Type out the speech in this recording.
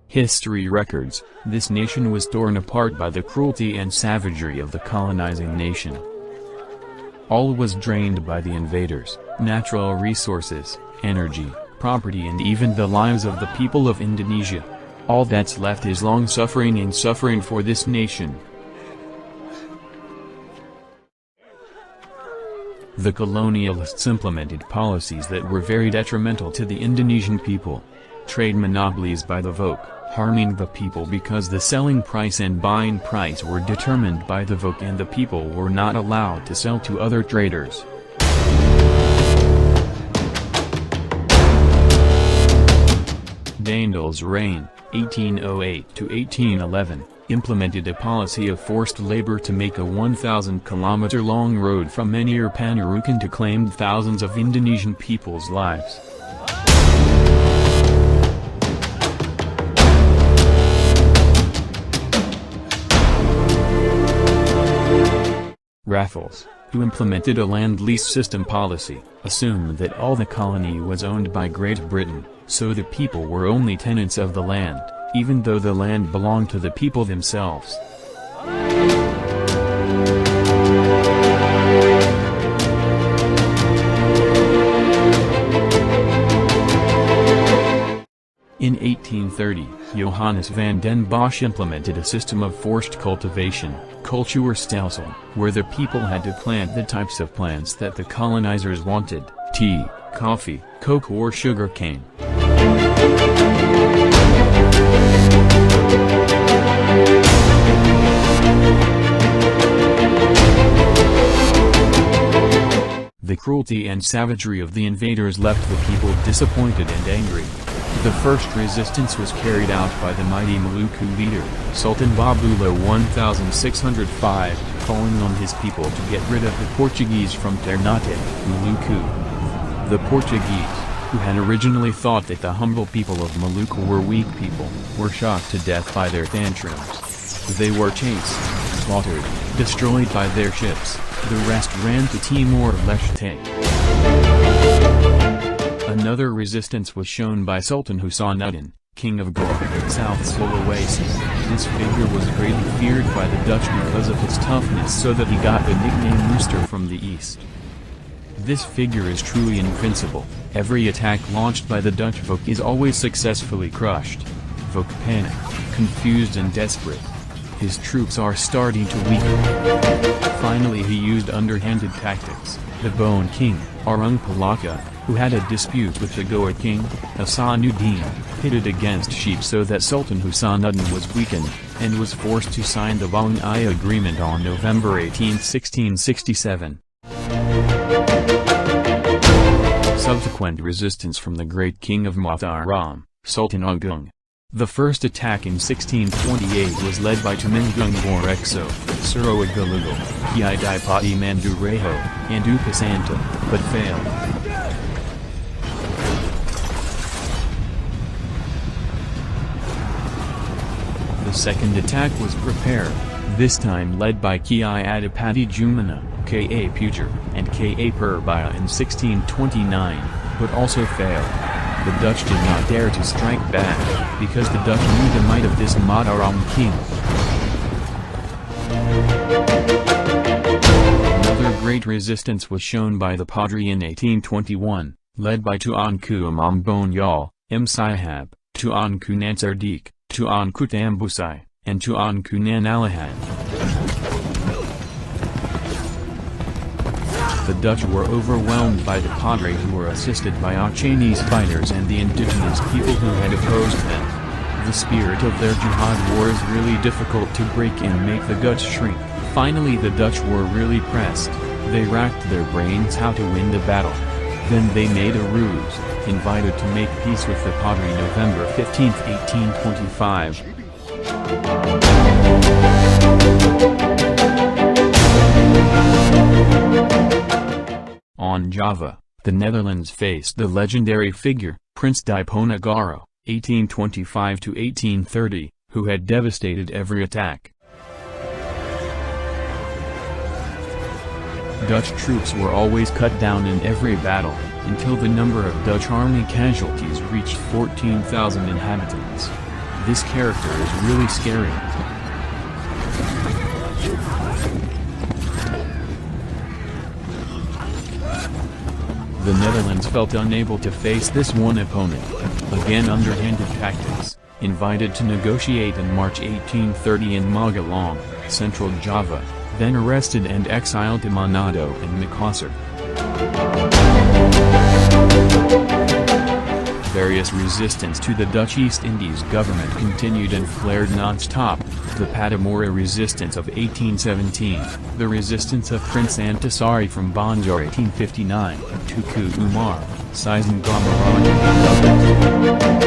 History records, this nation was torn apart by the cruelty and savagery of the colonizing nation. All was drained by the invaders, natural resources, energy, property and even the lives of the people of Indonesia. All that's left is long suffering and suffering for this nation. The colonialists implemented policies that were very detrimental to the Indonesian people. Trade monopolies by the VOC, harming the people because the selling price and buying price were determined by the VOC and the people were not allowed to sell to other traders. Daendels' reign, 1808 to 1811, implemented a policy of forced labor to make a 1,000-kilometer-long road from Menir Panurukan to claim thousands of Indonesian people's lives. Raffles, who implemented a land-lease system policy, assumed that all the colony was owned by Great Britain, so the people were only tenants of the land, even though the land belonged to the people themselves. In 1830, Johannes van den Bosch implemented a system of forced cultivation, cultuurstelsel, where the people had to plant the types of plants that the colonizers wanted: tea, coffee, coke or sugar cane. The cruelty and savagery of the invaders left the people disappointed and angry. The first resistance was carried out by the mighty Maluku leader, Sultan Baabulah 1605, calling on his people to get rid of the Portuguese from Ternate, Maluku. The Portuguese, who had originally thought that the humble people of Maluku were weak people, were shocked to death by their tantrums. They were chased, slaughtered, destroyed by their ships. The rest ran to Timor-Leste. Another resistance was shown by Sultan Hasanudin, king of Goa, South Sulawesi. This figure was greatly feared by the Dutch because of his toughness, so that he got the nickname Rooster from the east. This figure is truly invincible. Every attack launched by the Dutch VOC is always successfully crushed. VOC panic, confused and desperate. His troops are starting to weaken. Finally he used underhanded tactics. The Bone King, Arung Palaka, who had a dispute with the Goa King, Hasanuddin, pitted against sheep so that Sultan Hasanuddin was weakened, and was forced to sign the Bang I Agreement on November 18, 1667. Subsequent resistance from the great king of Mataram, Sultan Agung. The first attack in 1628 was led by Temenggung Borekso, Suroagalugal, Kiai Dipati Mandurejo, and Upasanta, but failed. The second attack was prepared, this time led by Kiai Adipati Jumana, K.A. Puger, and K.A. Purbaya in 1629, but also failed. The Dutch did not dare to strike back, because the Dutch knew the might of this Mataram king. Another great resistance was shown by the Padri in 1821, led by Tuanku Imam Bonyal, M. Sihab, Tuanku Nansardik, Tuanku Tambusai, and Tuanku Nanalahan. The Dutch were overwhelmed by the Padre, who were assisted by Achenese fighters and the indigenous people who had opposed them. The spirit of their jihad war is really difficult to break and make the Dutch shrink. Finally the Dutch were really pressed. They racked their brains how to win the battle. Then they made a ruse, invited to make peace with the Padre November 15, 1825. On Java, the Netherlands faced the legendary figure, Prince Diponegoro, 1825–1830, who had devastated every attack. Dutch troops were always cut down in every battle, until the number of Dutch army casualties reached 14,000 inhabitants. This character is really scary. The Netherlands felt unable to face this one opponent. Again, underhanded tactics, invited to negotiate in March 1830 in Magelang, Central Java, then arrested and exiled to Manado and Makassar. Various resistance to the Dutch East Indies government continued and flared non-stop: the Patamura resistance of 1817, the resistance of Prince Antasari from Banjar 1859, Tuku Umar, Sizen Gamarani and others.